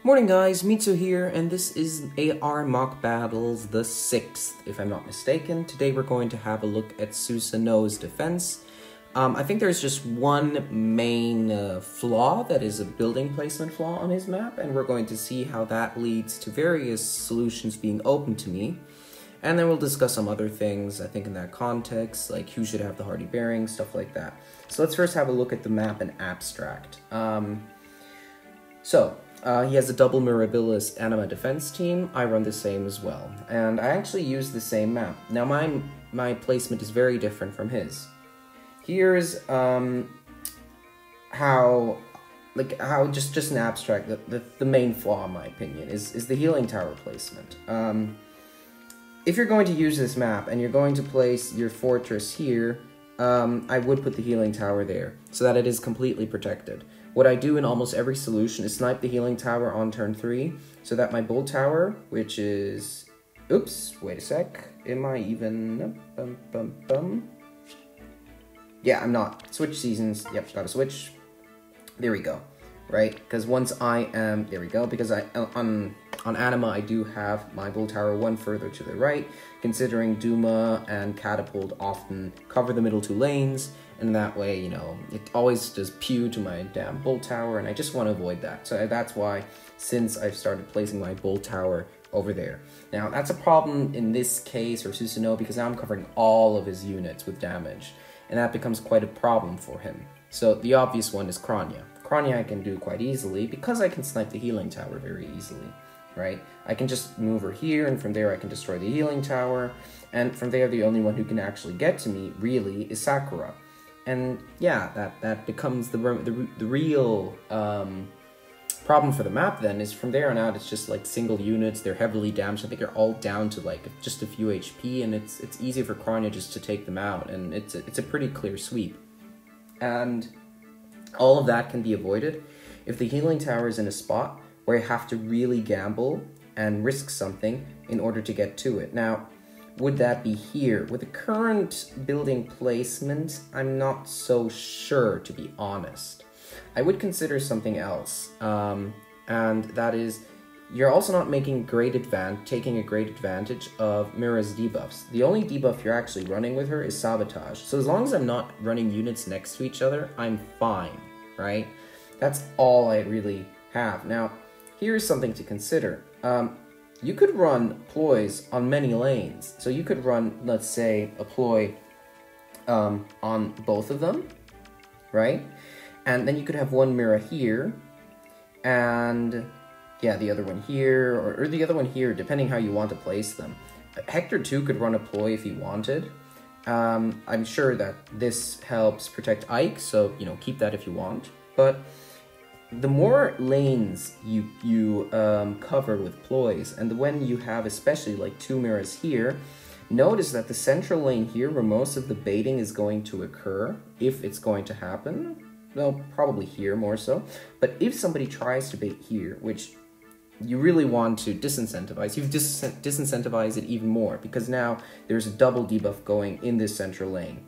Morning guys, Mitsu here, and this is AR Mock Battles the 6th, if I'm not mistaken. Today we're going to have a look at Susano's defense. I think there's just one main flaw that is a building placement flaw on his map, and we're going to see how that leads to various solutions being open to me. And then we'll discuss some other things, I think, in that context, like who should have the hardy bearing, stuff like that. So let's first have a look at the map in abstract. He has a double Mirabilis anima defense team. I run the same as well. And I actually use the same map. Now my placement is very different from his. Here's just an abstract, the main flaw in my opinion is the healing tower placement. If you're going to use this map and you're going to place your fortress here, I would put the healing tower there so that it is completely protected. What I do in almost every solution is snipe the healing tower on turn 3 so that my bolt tower, which is... Oops, wait a sec. Am I even... Yeah, I'm not. Switch seasons. Yep, gotta switch. There we go. Right? Because once I am... There we go. Because on anima, I do have my bolt tower one further to the right, considering Duma and Catapult often cover the middle 2 lanes, and that way, you know, it always does pew to my damn bolt tower, and I just want to avoid that. So that's why, since I've started placing my bolt tower over there. Now, that's a problem in this case for Susano, because now I'm covering all of his units with damage, and that becomes quite a problem for him. So the obvious one is Kranya. Kranya I can do quite easily, because I can snipe the healing tower very easily. Right? I can just move her here, and from there I can destroy the healing tower, and from there the only one who can actually get to me, really, is Sakura. And yeah, that becomes the real problem for the map then, is from there on out it's just like single units, they're heavily damaged, I think they're all down to like just a few HP, and it's easy for Kranya just to take them out, and it's a pretty clear sweep. And all of that can be avoided if the healing tower is in a spot where you have to really gamble and risk something in order to get to it. Now, would that be here? With the current building placement, I'm not so sure, to be honest. I would consider something else, and that is, you're also not taking a great advantage of Mira's debuffs. The only debuff you're actually running with her is Sabotage. So as long as I'm not running units next to each other, I'm fine, right? That's all I really have. Now, here's something to consider. You could run ploys on many lanes. So you could run, let's say, a ploy on both of them, right? And then you could have one Mira here, and yeah, the other one here, or the other one here, depending how you want to place them. Hector too could run a ploy if he wanted. I'm sure that this helps protect Ike, so, you know, keep that if you want. But the more lanes you cover with ploys, and when you have especially like 2 Miras here, notice that the central lane here, where most of the baiting is going to occur, if it's going to happen, well, probably here more so, but if somebody tries to bait here, which you really want to disincentivize, you've disincentivized it even more, because now there's a double debuff going in this central lane.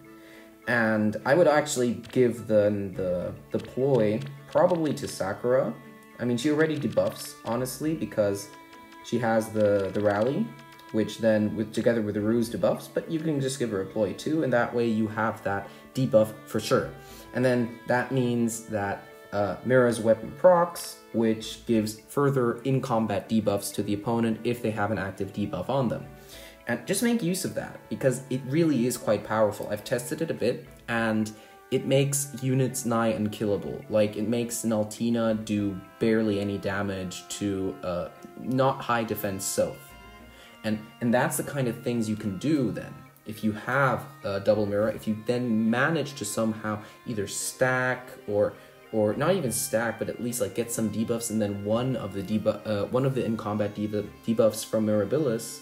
And I would actually give the ploy probably to Sakura. I mean, she already debuffs, honestly, because she has the rally, which then, together with the ruse, debuffs, but you can just give her a ploy too, and that way you have that debuff for sure. And then that means that Mira's weapon procs, which gives further in-combat debuffs to the opponent if they have an active debuff on them. And just make use of that, because it really is quite powerful. I've tested it a bit, and it makes units nigh unkillable. Like, it makes Naltina do barely any damage to not high defense Soph. And that's the kind of things you can do then. If you have a double Mira, if you then manage to somehow either stack or not even stack, but at least like get some debuffs, and then one of the in-combat debuffs from Mirabilis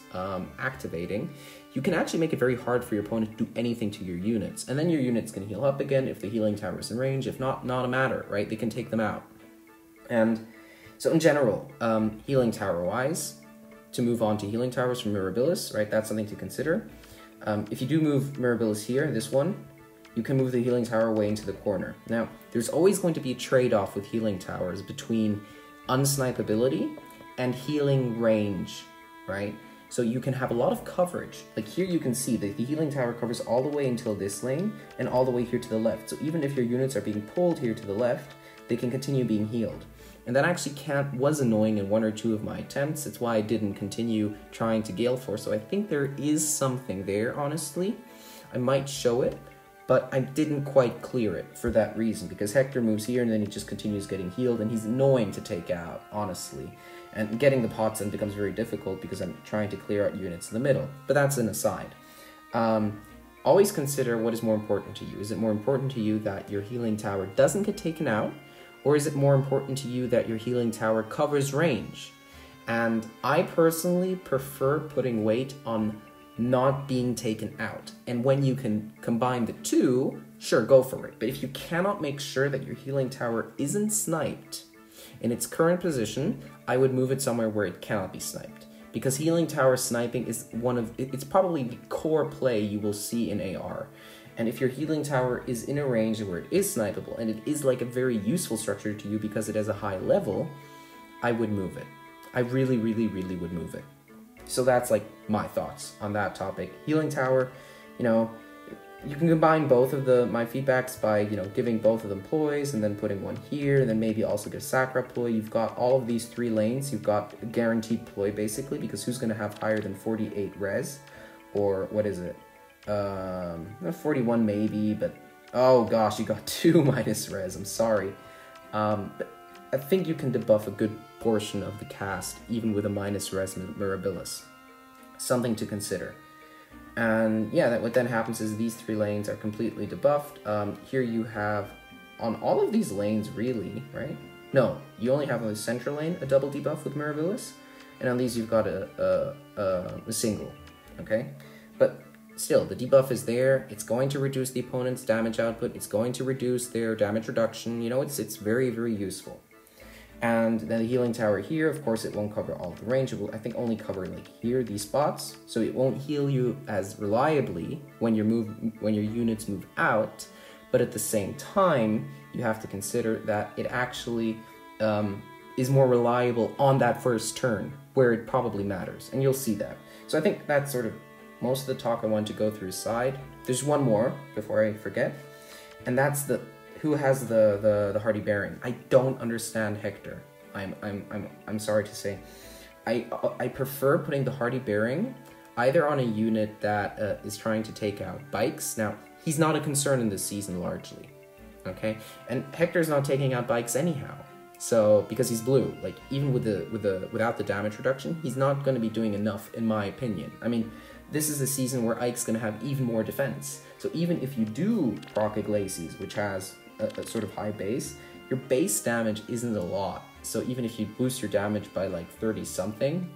activating, you can actually make it very hard for your opponent to do anything to your units. And then your units can heal up again if the healing tower is in range. If not a matter, right? They can take them out. And so in general, healing tower-wise, to move on to healing towers from Mirabilis, right? That's something to consider. If you do move Mirabilis here, this one, you can move the healing tower away into the corner. Now, there's always going to be a trade-off with healing towers between unsnipability and healing range, right? So you can have a lot of coverage. Like here you can see that the healing tower covers all the way until this lane and all the way here to the left. So even if your units are being pulled here to the left, they can continue being healed. And that actually was annoying in 1 or 2 of my attempts. It's why I didn't continue trying to Gale Force. So I think there is something there, honestly. I might show it, but I didn't quite clear it for that reason, because Hector moves here and then he just continues getting healed, and he's annoying to take out, honestly. And getting the pots in becomes very difficult because I'm trying to clear out units in the middle. But that's an aside. Always consider what is more important to you. Is it more important to you that your healing tower doesn't get taken out? Or is it more important to you that your healing tower covers range? And I personally prefer putting weight on not being taken out. And when you can combine the two, sure, go for it. But if you cannot make sure that your healing tower isn't sniped in its current position, I would move it somewhere where it cannot be sniped. Because healing tower sniping is it's probably the core play you will see in AR. And if your healing tower is in a range where it is snipable, and it is like a very useful structure to you because it has a high level, I would move it. I really, really, really would move it. So that's like my thoughts on that topic. Healing tower, you know, you can combine both of my feedbacks by, you know, giving both of them ploys and then putting one here, and then maybe also get a Sakura ploy. You've got all of these 3 lanes. You've got a guaranteed ploy basically, because who's going to have higher than 48 res? Or what is it? 41 maybe, but oh gosh, you got 2 minus res, I'm sorry. But I think you can debuff a good portion of the cast even with a minus res mirabilis. Something to consider. And yeah, what then happens is these 3 lanes are completely debuffed. Here you have, on all of these lanes really, right? No, you only have on the central lane a double debuff with mirabilis, and on these you've got a single, okay? But still, the debuff is there. It's going to reduce the opponent's damage output. It's going to reduce their damage reduction. You know, it's very, very useful. And then the healing tower here, of course, it won't cover all of the range. It will, I think, only cover like here, these spots. So it won't heal you as reliably when your units move out. But at the same time, you have to consider that it actually is more reliable on that first turn, where it probably matters. And you'll see that. So I think that's sort of most of the talk I want to go through aside. There's one more before I forget, and that's who has the Hardy Bearing. I don't understand Hector. I'm sorry to say. I prefer putting the Hardy Bearing either on a unit that is trying to take out bikes. Now, he's not a concern in this season largely, okay? And Hector's not taking out bikes anyhow. So, because he's blue, like even without the damage reduction, he's not going to be doing enough in my opinion. I mean, this is a season where Ike's going to have even more defense. So even if you do proc a Glacies, which has a sort of high base, your base damage isn't a lot. So even if you boost your damage by like 30 something,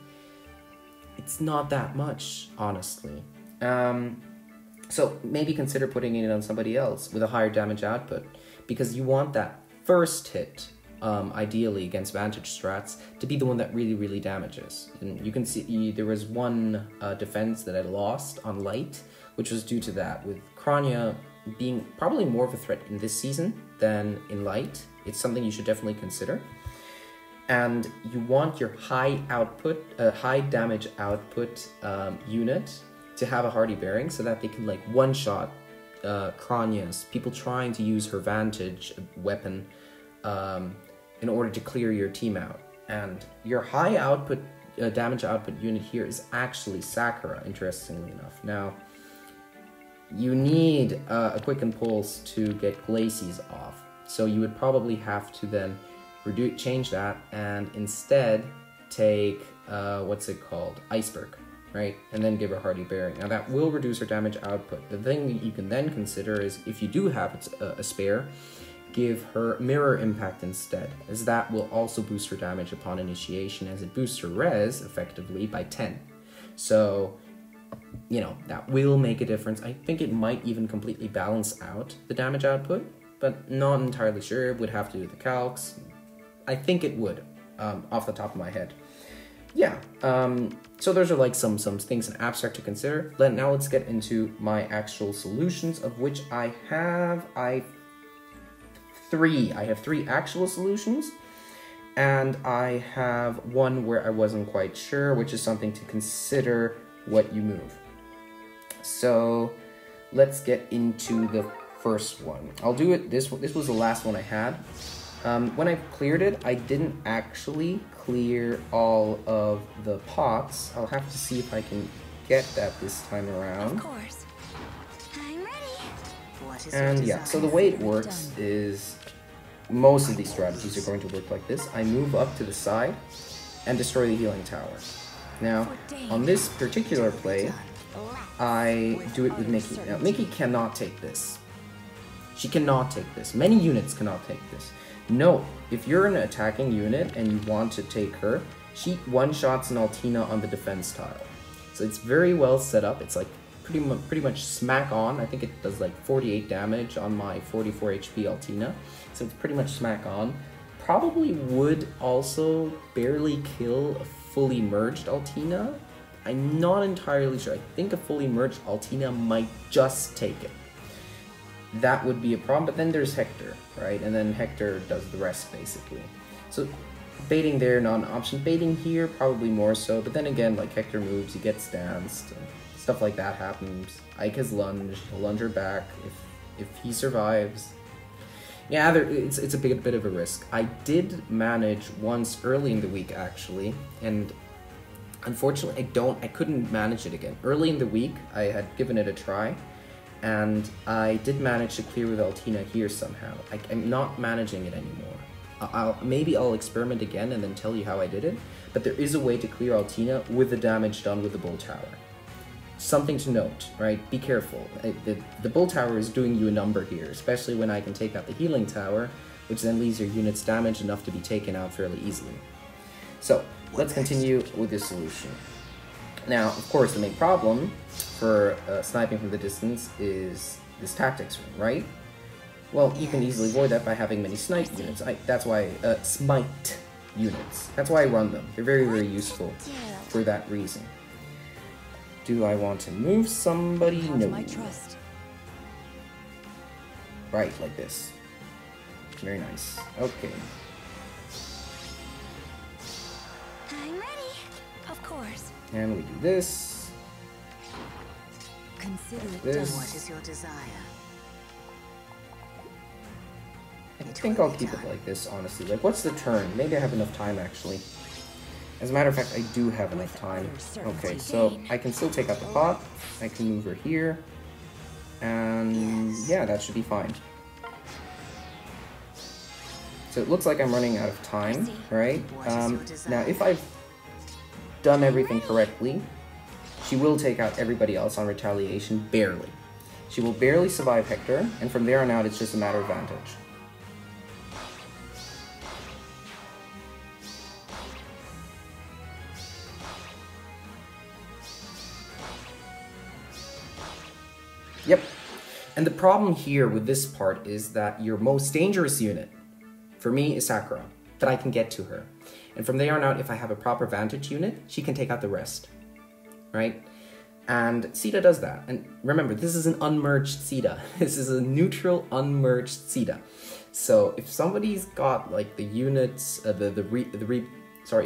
it's not that much, honestly. So maybe consider putting it on somebody else with a higher damage output, because you want that first hit, ideally against Vantage strats, to be the one that really, really damages. And you can see there was one defense that I lost on Light, which was due to that, with Kranya being probably more of a threat in this season than in Light. It's something you should definitely consider. And you want your high damage output unit to have a Hardy Bearing so that they can like one-shot Kranya's, people trying to use her Vantage weapon in order to clear your team out. And your high output damage output unit here is actually Sakura, interestingly enough. Now, you need a Quick Impulse to get Glacies off, so you would probably have to then change that and instead take, what's it called, Iceberg, right? And then give her Hardy Bearing. Now that will reduce her damage output. The thing that you can then consider is, if you do have a spare, give her Mirror Impact instead, as that will also boost her damage upon initiation, as it boosts her res, effectively, by 10. So, you know, that will make a difference. I think it might even completely balance out the damage output, but not entirely sure. Would have to do the calcs. I think it would, off the top of my head. Yeah, so those are like some things in abstract to consider. Now let's get into my actual solutions, of which I have three actual solutions, And I have one where I wasn't quite sure, which is something to consider what you move. So let's get into the first one. I'll do it, this was the last one I had. When I cleared it, I didn't actually clear all of the pots. I'll have to see if I can get that this time around. Of course. I'm ready. What is And yeah, so the way it works is most of these strategies are going to work like this. I move up to the side and destroy the healing tower. Now, on this particular play, I do it with Mickey. Now, Mickey cannot take this. She cannot take this. Many units cannot take this. No, if you're an attacking unit and you want to take her, she one-shots an Altina on the defense tile. So it's very well set up. It's like pretty much smack on. I think it does like 48 damage on my 44 HP Altina. So it's pretty much smack on. Probably would also barely kill a fully merged Altina. I'm not entirely sure. I think a fully merged Altina might just take it. That would be a problem, but then there's Hector, right? And then Hector does the rest, basically. So baiting there, not an option. Baiting here, probably more so, but then again, like Hector moves, he gets danced, and stuff like that happens. Ike has lunged, he'll lunge her back if he survives. Yeah, it's a bit of a risk. I did manage once early in the week, actually, and unfortunately, I couldn't manage it again. Early in the week, I had given it a try, and I did manage to clear with Altina here somehow. I'm not managing it anymore. Maybe I'll experiment again and then tell you how I did it, but there is a way to clear Altina with the damage done with the Bull Tower. Something to note, right? Be careful. The Bull Tower is doing you a number here, especially when I can take out the Healing Tower, which then leaves your units damaged enough to be taken out fairly easily. So, let's continue with this solution. Now, of course, the main problem for sniping from the distance is this tactics room, right? Well, you can easily avoid that by having many snipe units. That's why, smite units. That's why I run them. They're very, very useful for that reason. Do I want to move somebody? No. Right, like this. Very nice. Okay. I'm ready. Of course. And we do this. Consider like it this. done. What is your desire? I think I'll keep it like this, honestly. Like, what's the turn? Maybe I have enough time, actually. As a matter of fact, I do have enough time. Okay, so I can still take out the pot. I can move her here. And yeah, that should be fine. So it looks like I'm running out of time, right? Now, if I've done everything correctly, she will take out everybody else on retaliation, barely. She will barely survive Hector, and from there on out, it's just a matter of vantage. Yep. And the problem here with this part is that your most dangerous unit, for me, is Sakura, that I can get to her. And from there on out, if I have a proper vantage unit, she can take out the rest, right? And Sita does that. And remember, this is an unmerged Sita. This is a neutral, unmerged Sita. So if somebody's got like the units, the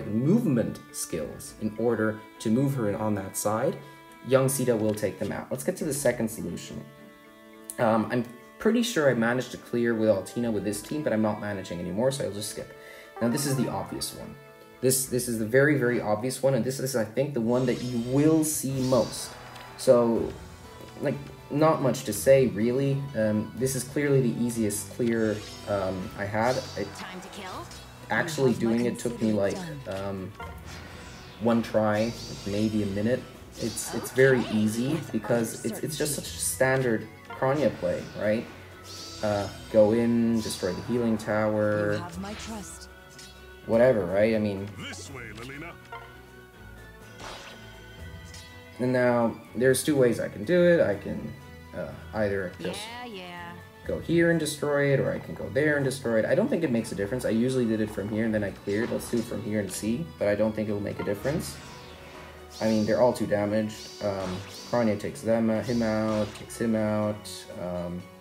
movement skills in order to move her in on that side, young Sita will take them out. Let's get to the second solution. I'm pretty sure I managed to clear with Altina with this team, but I'm not managing anymore, so I'll just skip. Now this is the obvious one. This is the very, very obvious one, and this is, I think, the one that you will see most. So, like, not much to say, really. This is clearly the easiest clear I had. Time to kill? Actually doing it took me, like, one try, maybe a minute. It's very easy, because it's just such a standard Kranya play, right? Go in, destroy the healing tower. You have my trust. Whatever, right? I mean... This way, Lilina. And now, there's two ways I can do it. I can either just go here and destroy it, or I can go there and destroy it. I don't think it makes a difference. I usually did it from here and then I cleared. Let's do it from here and see, but I don't think it will make a difference. I mean, they're all too damaged. Kranya takes him out, takes him out.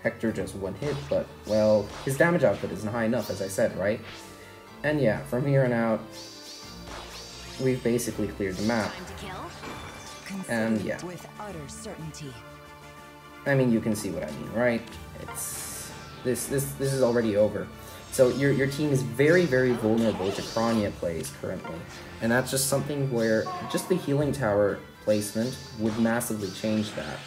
Hector just one hit, but, well, his damage output isn't high enough, as I said, right? And yeah, from here on out, we've basically cleared the map. Time to kill. And yeah. With utter certainty. I mean, you can see what I mean, right? It's this is already over. So your team is very, very vulnerable to Krania plays currently. And that's just something where just the healing tower placement would massively change that.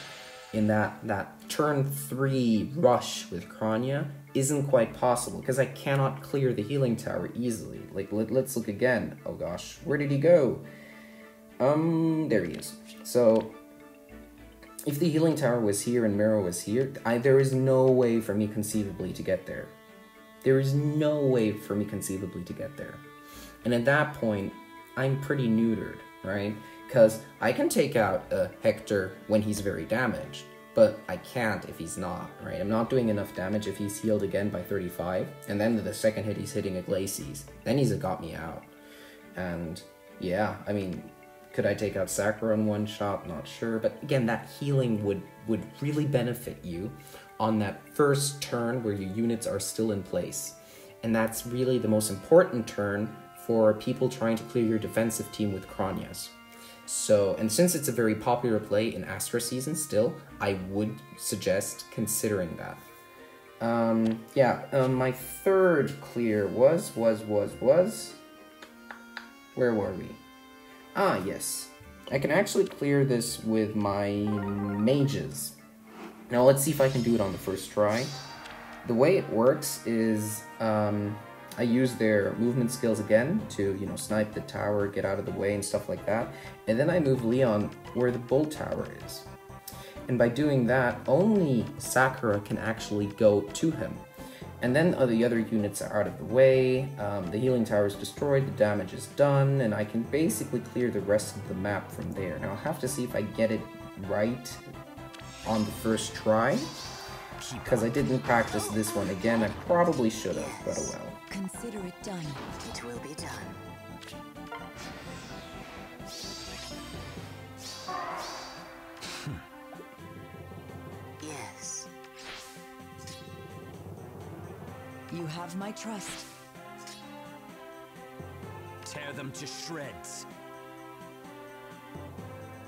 In that turn 3 rush with Krania isn't quite possible because I cannot clear the healing tower easily. Like, let's look again. Oh gosh, where did he go? There he is. So if the healing tower was here and Mira was here, there is no way for me conceivably to get there. There is no way for me conceivably to get there. And at that point, I'm pretty neutered, right? Because I can take out Hector when he's very damaged, but I can't if he's not, right? I'm not doing enough damage if he's healed again by 35, and then the second hit he's hitting a Glacies. Then he's got me out. And yeah, I mean, could I take out Sakura in one shot? Not sure, but again, that healing would really benefit you on that first turn where your units are still in place. And that's really the most important turn for people trying to clear your defensive team with Kranias. So, and since it's a very popular play in Astra season still, I would suggest considering that. My third clear was... Where were we? Ah, yes. I can actually clear this with my mages. Now let's see if I can do it on the first try. The way it works is I use their movement skills again to, snipe the tower, get out of the way and stuff like that. And then I move Leon where the bolt tower is. And by doing that, only Sakura can actually go to him. And then the other units are out of the way, the healing tower is destroyed, the damage is done, and I can basically clear the rest of the map from there. Now I'll have to see if I get it right on the first try, because I didn't practice this one again. I probably should have, but oh well. Consider it done. It will be done. Yes. You have my trust. Tear them to shreds.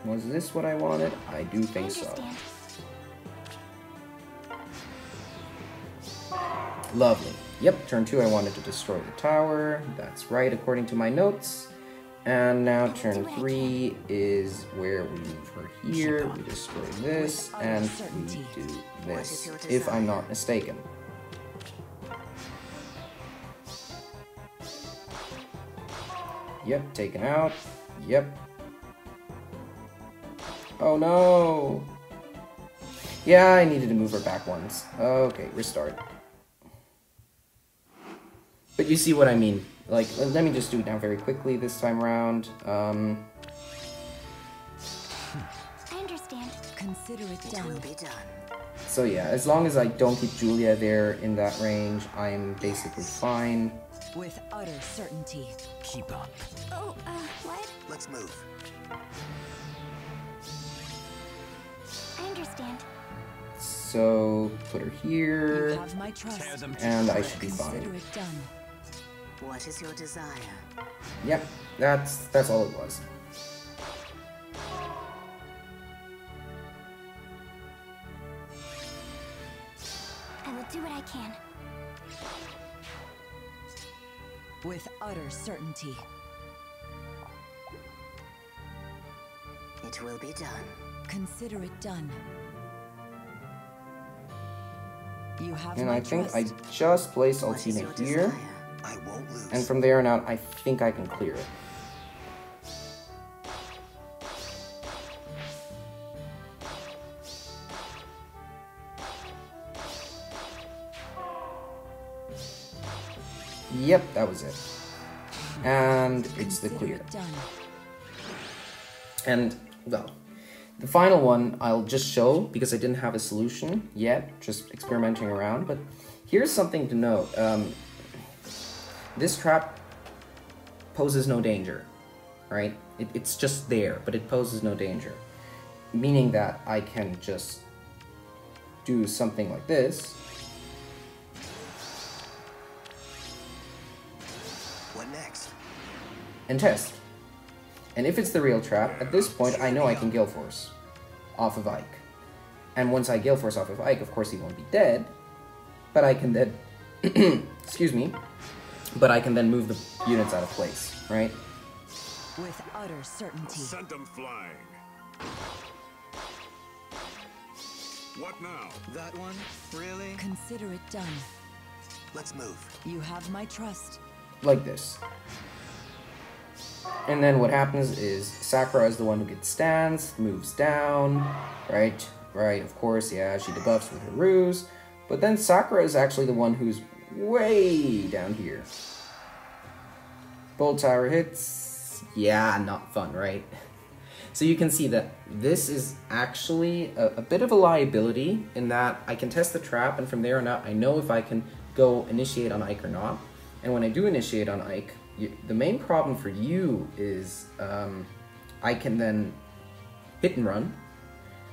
Was this what I wanted? I do think so. Understand. Lovely. Yep, turn 2 I wanted to destroy the tower. That's right, according to my notes. And now turn 3 is where we move her here, we destroy this, and we do this, if I'm not mistaken. Yep, taken out. Yep. Oh no! Yeah, I needed to move her back once. Okay, restart. But you see what I mean. Like, let me just do it now very quickly this time around. I understand. Consider it It done. will be done. So yeah, as long as I don't keep Julia there in that range, I'm basically fine. With utter certainty. Keep up. Oh, what? Let's move. I understand. So, put her You here, have my trust. Tear them to and I shreds. should be Consider fine. it done. What is your desire? Yep, that's all it was. I will do what I can. With utter certainty. It will be done. Consider it done. You have And my I think I trust. just place What is your Altina here, desire? I won't lose. and from there on out, I think I can clear it. Yep, that was it. And it's the Consider clear. it done. And, well, the final one I'll just show because I didn't have a solution yet, just experimenting around. But here's something to note. This trap poses no danger, right? It's just there, but it poses no danger. Meaning that I can just do something like this. and test. And if it's the real trap, at this point I know I can Gale Force off of Ike. And once I Gale Force off of Ike, of course he won't be dead, but I can then, excuse me, but I can then move the units out of place, right? With utter certainty. Send them flying. What now? That one? Really? Consider it done. Let's move. You have my trust. Like this. And then what happens is Sakura is the one who gets stands, moves down, right? Right, of course, yeah, she debuffs with her ruse. But then Sakura is actually the one who's way down here. Bolt Tower hits. Yeah, not fun, right? So you can see that this is actually a bit of a liability in that I can test the trap, and from there on out I know if I can go initiate on Ike or not. And when I do initiate on Ike, the main problem for you is I can then hit and run.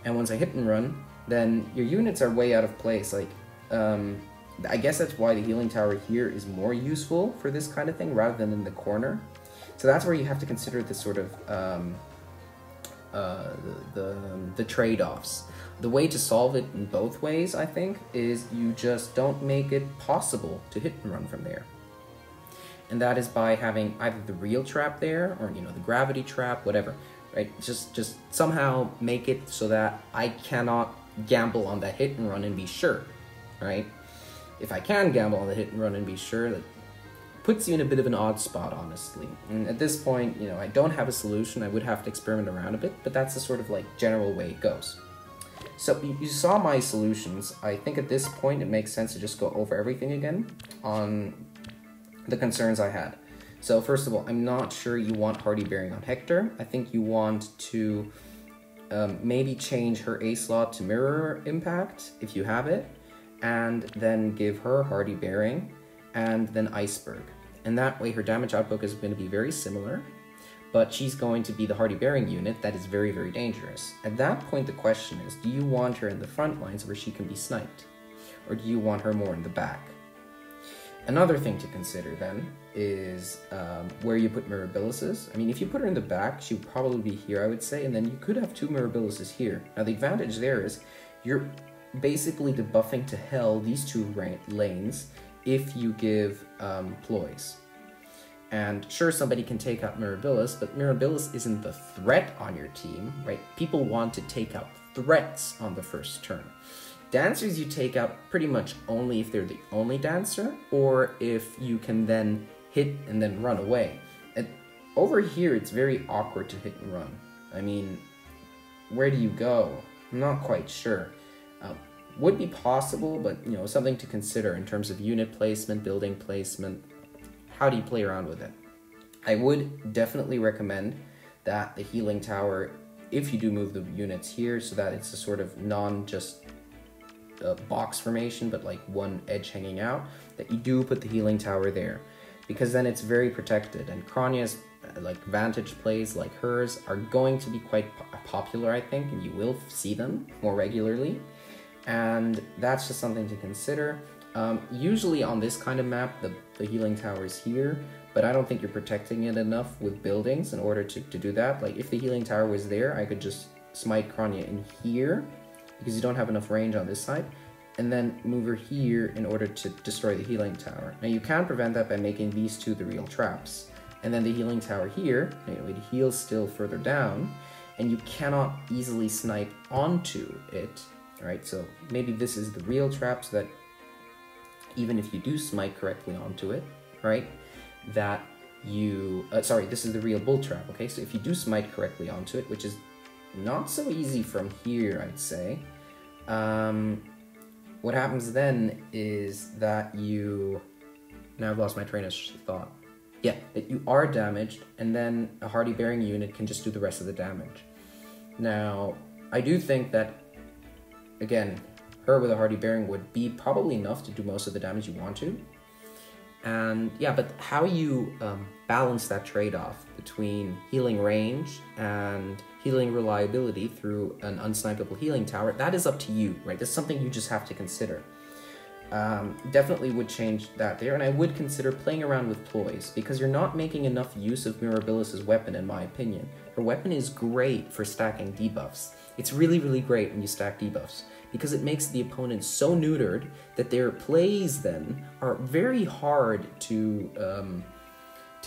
And once I hit and run, then your units are way out of place. Like, I guess that's why the healing tower here is more useful for this kind of thing rather than in the corner. So that's where you have to consider this sort of the trade-offs. The way to solve it in both ways, I think, is you just don't make it possible to hit and run from there. And that is by having either the real trap there or, you know, the gravity trap, whatever. Right, just somehow make it so that I cannot gamble on that hit and run and be sure, right? If I can gamble on the hit and run and be sure, that puts you in a bit of an odd spot, honestly. And at this point, you know, I don't have a solution. I would have to experiment around a bit, but that's the sort of like general way it goes. So you saw my solutions. I think at this point it makes sense to just go over everything again on the concerns I had. So first of all, I'm not sure you want Hardy Bearing on Hector. I think you want to maybe change her A slot to Mirror Impact, if you have it, and then give her Hardy Bearing, and then Iceberg. And that way her damage output is going to be very similar, but she's going to be the Hardy Bearing unit that is very, very dangerous. At that point, the question is, do you want her in the front lines where she can be sniped? Or do you want her more in the back? Another thing to consider then is where you put Mirabilis. I mean, if you put her in the back, she would probably be here, I would say, and then you could have two Mirabilis here. Now, the advantage there is you're basically debuffing to hell these two lanes if you give ploys. And sure, somebody can take out Mirabilis, but Mirabilis isn't the threat on your team, right? People want to take out threats on the first turn. Dancers you take out pretty much only if they're the only dancer, or if you can then hit and then run away. And over here, it's very awkward to hit and run. I mean, where do you go? I'm not quite sure. Would be possible, but you know, something to consider in terms of unit placement, building placement. How do you play around with it? I would definitely recommend that the healing tower, if you do move the units here, so that it's a sort of non-just box formation, but like one edge hanging out, that you do put the healing tower there, because then it's very protected. And Kronya's like vantage plays like hers are going to be quite popular, I think, and you will see them more regularly, and that's just something to consider. Usually on this kind of map, the healing tower is here, but I don't think you're protecting it enough with buildings in order to do that. Like, if the healing tower was there, I could just smite Kronya in here, because you don't have enough range on this side, and then move her here in order to destroy the healing tower. Now, you can prevent that by making these two the real traps. And then the healing tower here, anyway, it heals still further down, and you cannot easily snipe onto it, right? So maybe this is the real trap, so that even if you do smite correctly onto it, right, that you, sorry, this is the real bull trap, okay? So if you do smite correctly onto it, which is not so easy from here, I'd say, what happens then is that you, now I've lost my train of thought. Yeah, that you are damaged, and then a Hardy Bearing unit can just do the rest of the damage. Now, I do think that, again, her with a Hardy Bearing would be probably enough to do most of the damage you want to. And yeah, but how you balance that trade-off between healing range and healing reliability through an unsnipable healing tower, that is up to you, right? That's something you just have to consider. Definitely would change that there, and I would consider playing around with ploys, because you're not making enough use of Mirabilis' weapon, in my opinion. Her weapon is great for stacking debuffs. It's really, really great when you stack debuffs, because it makes the opponent so neutered that their plays then are very hard to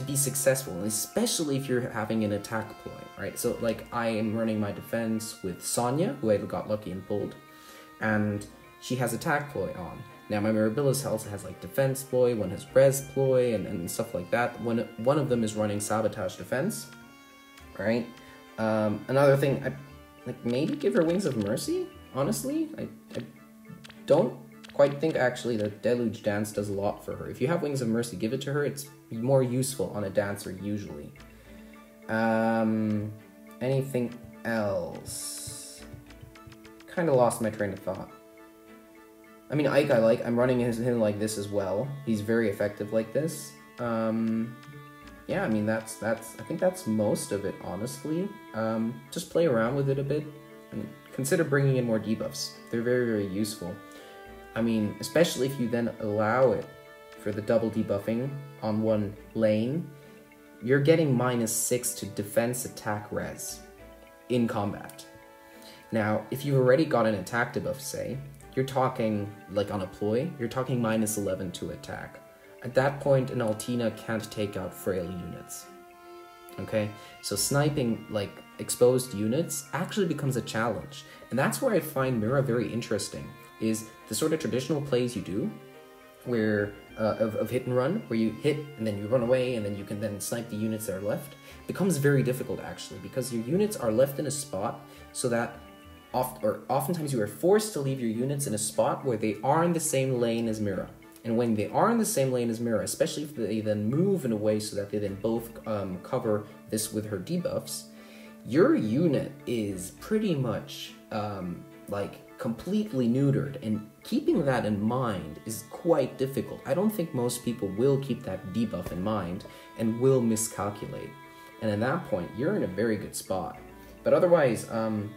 be successful, and especially if you're having an attack ploy, right? So, like, I am running my defense with Sonya, who I got lucky and pulled, and she has attack ploy on. Now, my Mirabilis also has, like, defense ploy, one has res ploy, and stuff like that. One of them is running sabotage defense, right? Another thing, maybe give her Wings of Mercy, honestly. I don't quite think, actually, that Deluge Dance does a lot for her. If you have Wings of Mercy, give it to her. It's more useful on a dancer, usually. Anything else? Kind of lost my train of thought. I mean, Ike I'm running him like this as well. He's very effective like this. Yeah, I mean, I think that's most of it, honestly. Just play around with it a bit, and consider bringing in more debuffs. They're very, very useful. I mean, especially if you then allow it for the double debuffing on one lane, you're getting -6 to defense, attack, res in combat. Now, if you've already got an attack debuff, say, you're talking, like on a ploy, you're talking -11 to attack. At that point, an Altina can't take out frail units. Okay? So sniping, like, exposed units actually becomes a challenge. And that's where I find Mira very interesting, is the sort of traditional plays you do, where of hit and run, where you hit and then you run away and then you can then snipe the units that are left, becomes very difficult, actually, because your units are left in a spot so that oftentimes you are forced to leave your units in a spot where they are in the same lane as Mira. And when they are in the same lane as Mira, especially if they then move in a way so that they then both cover this with her debuffs, your unit is pretty much like completely neutered, and keeping that in mind is quite difficult. I don't think most people will keep that debuff in mind and will miscalculate. And at that point, you're in a very good spot. But otherwise,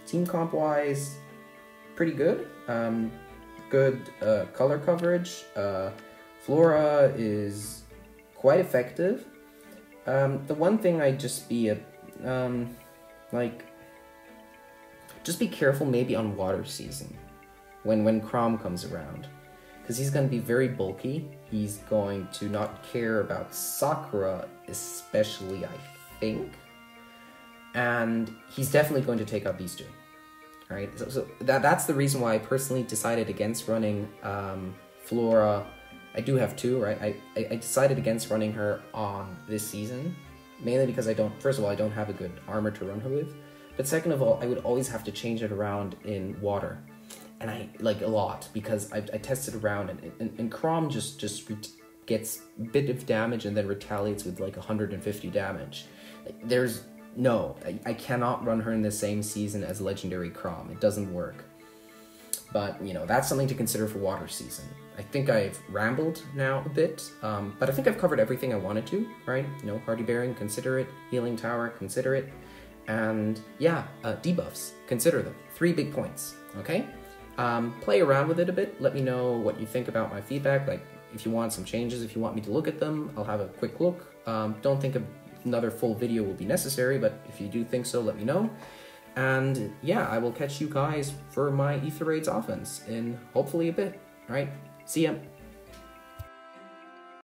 team comp-wise, pretty good. Good color coverage. Flora is quite effective. The one thing I'd just be just be careful maybe on water season when Crom comes around, because he's going to be very bulky. He's going to not care about Sakura, especially, I think. And he's definitely going to take out these two. Alright, so that's the reason why I personally decided against running Flora. I do have two, right? I decided against running her on this season, mainly because first of all, I don't have a good armor to run her with, but second of all, I would always have to change it around in water, and I like a lot, because I tested around, and Crom just gets a bit of damage and then retaliates with like 150 damage. No, I cannot run her in the same season as Legendary Crom. It doesn't work. But, you know, that's something to consider for water season. I think I've rambled now a bit, but I think I've covered everything I wanted to, right? You know, Hardy Bearing, consider it. Healing Tower, consider it. And, yeah, debuffs, consider them. 3 big points, okay? Play around with it a bit. Let me know what you think about my feedback. Like, if you want some changes, if you want me to look at them, I'll have a quick look. Don't think another full video will be necessary, but if you do think so, let me know. And yeah, I will catch you guys for my Aether Raids offense in hopefully a bit. Alright, see ya.